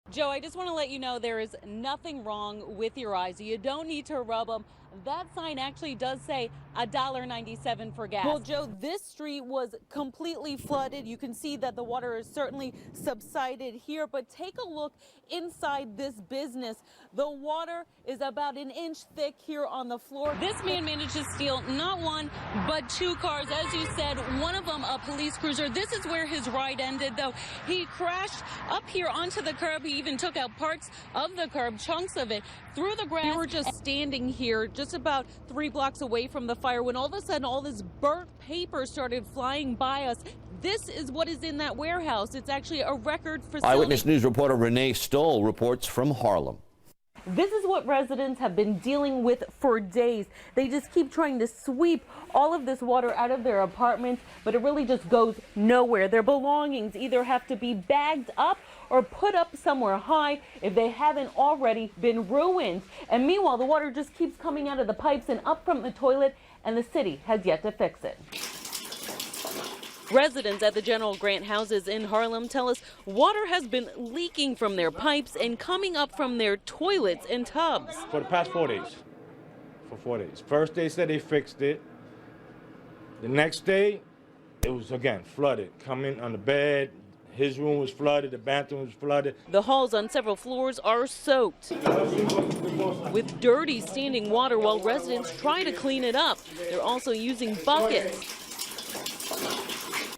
Joe, I just want to let you know there is nothing wrong with your eyes. You don't need to rub them. That sign actually does say $1.97 for gas. Well, Joe, this street was completely flooded. You can see that the water has certainly subsided here, but take a look inside this business. The water is about an inch thick here on the floor. This man managed to steal not one, but two cars. As you said, one of them a police cruiser. This is where his ride ended, though. He crashed up here onto the curb. He even took out parts of the curb, chunks of it, through the grass. We were just standing here just about 3 blocks away from the fire when all of a sudden all this burnt paper started flying by us. This is what is in that warehouse. It's actually a record facility. Eyewitness News reporter Renee Stoll reports from Harlem. This is what residents have been dealing with for days. They just keep trying to sweep all of this water out of their apartments, but it really just goes nowhere. Their belongings either have to be bagged up or put up somewhere high if they haven't already been ruined. And meanwhile, the water just keeps coming out of the pipes and up from the toilet, and the city has yet to fix it. Residents at the General Grant houses in Harlem tell us water has been leaking from their pipes and coming up from their toilets and tubs. For the past 4 days. For 4 days. First they said they fixed it. The next day, it was again flooded. Coming on the bed, his room was flooded, the bathroom was flooded. The halls on several floors are soaked with dirty standing water while residents try to clean it up. They're also using buckets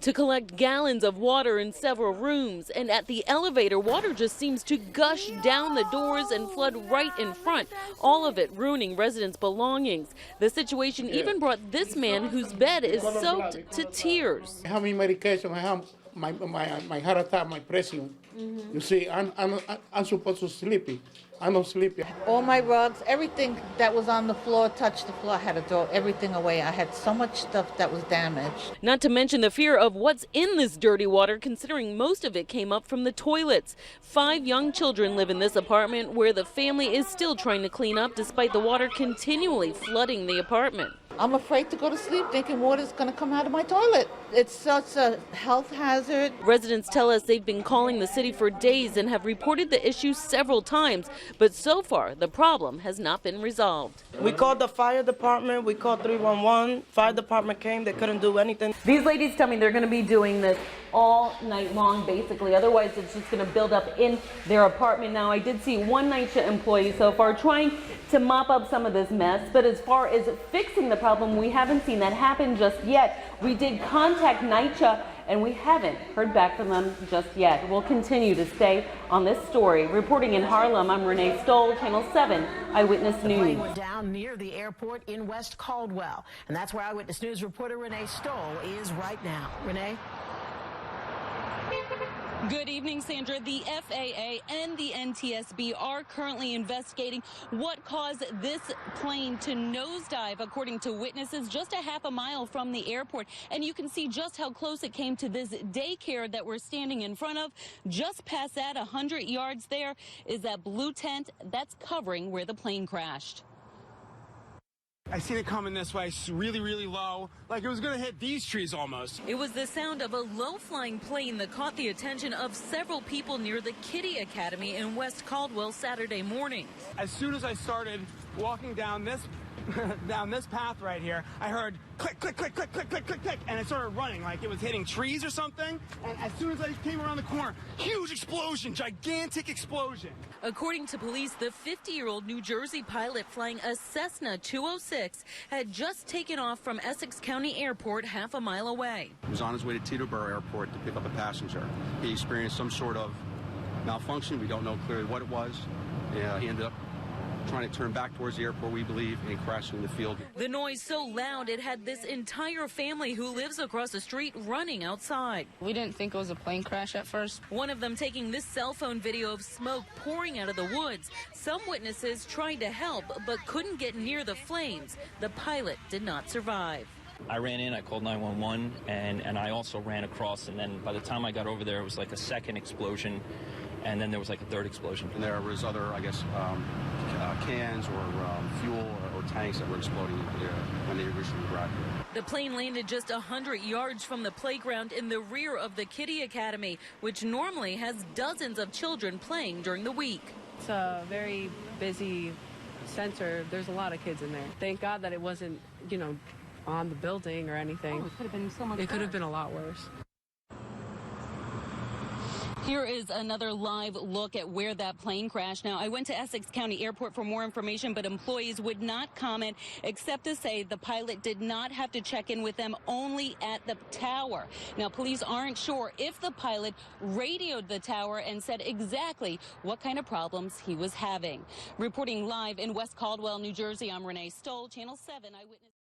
to collect gallons of water in several rooms, and at the elevator, water just seems to gush down the doors and flood right in front, all of it ruining residents' belongings. The situation even brought this man whose bed is soaked to tears. I have my medication, I have my heart attack, my pressure. You see, I'm supposed to sleepy. I'm not sleepy. All my rugs, everything that was on the floor touched the floor. I had to throw everything away. I had so much stuff that was damaged. Not to mention the fear of what's in this dirty water, considering most of it came up from the toilets. 5 young children live in this apartment where the family is still trying to clean up despite the water continually flooding the apartment. I'm afraid to go to sleep thinking water's going to come out of my toilet. It's such a health hazard. Residents tell us they've been calling the city for days and have reported the issue several times, but so far the problem has not been resolved. We called the fire department, we called 311, fire department came, they couldn't do anything. These ladies tell me they're going to be doing this all night long, basically. Otherwise, it's just going to build up in their apartment. Now, I did see one NYCHA employee so far trying to mop up some of this mess, but as far as fixing the problem, we haven't seen that happen just yet. We did contact NYCHA, and we haven't heard back from them just yet. We'll continue to stay on this story. Reporting in Harlem, I'm Renee Stoll, Channel 7 Eyewitness News. The plane went down near the airport in West Caldwell, and that's where Eyewitness News reporter Renee Stoll is right now. Renee? Good evening, Sandra. The FAA and the NTSB are currently investigating what caused this plane to nosedive, according to witnesses, just a half a mile from the airport. And you can see just how close it came to this daycare that we're standing in front of. Just past that, 100 yards there, is that blue tent that's covering where the plane crashed. I seen it coming this way, really, really low, like it was going to hit these trees almost. It was the sound of a low-flying plane that caught the attention of several people near the Kitty Academy in West Caldwell Saturday morning. As soon as I started walking down this path right here, I heard click, click, click, click, click, click, click, click, and it started running like it was hitting trees or something. And as soon as I came around the corner, huge explosion, gigantic explosion. According to police, the 50-year-old New Jersey pilot flying a Cessna 206 had just taken off from Essex County Airport half a mile away. He was on his way to Teterboro Airport to pick up a passenger. He experienced some sort of malfunction. We don't know clearly what it was. He ended up trying to turn back towards the airport, we believe, and crashing in the field. The noise so loud it had this entire family who lives across the street running outside. We didn't think it was a plane crash at first. One of them taking this cell phone video of smoke pouring out of the woods. Some witnesses tried to help but couldn't get near the flames. The pilot did not survive. I ran in, I called 911, and I also ran across, and then by the time I got over there, it was like a second explosion, and then there was like a third explosion. And there was other, I guess, cans or fuel or tanks that were exploding into the air when they originally arrived here. The plane landed just 100 yards from the playground in the rear of the Kiddie Academy, which normally has dozens of children playing during the week. It's a very busy center. There's a lot of kids in there. Thank God that it wasn't, on the building or anything. Oh, it could have been so much worse. It could have been a lot worse. Here is another live look at where that plane crashed. Now, I went to Essex County Airport for more information, but employees would not comment except to say the pilot did not have to check in with them, only at the tower. Now, police aren't sure if the pilot radioed the tower and said exactly what kind of problems he was having. Reporting live in West Caldwell, New Jersey, I'm Renee Stoll, Channel 7 Eyewitness.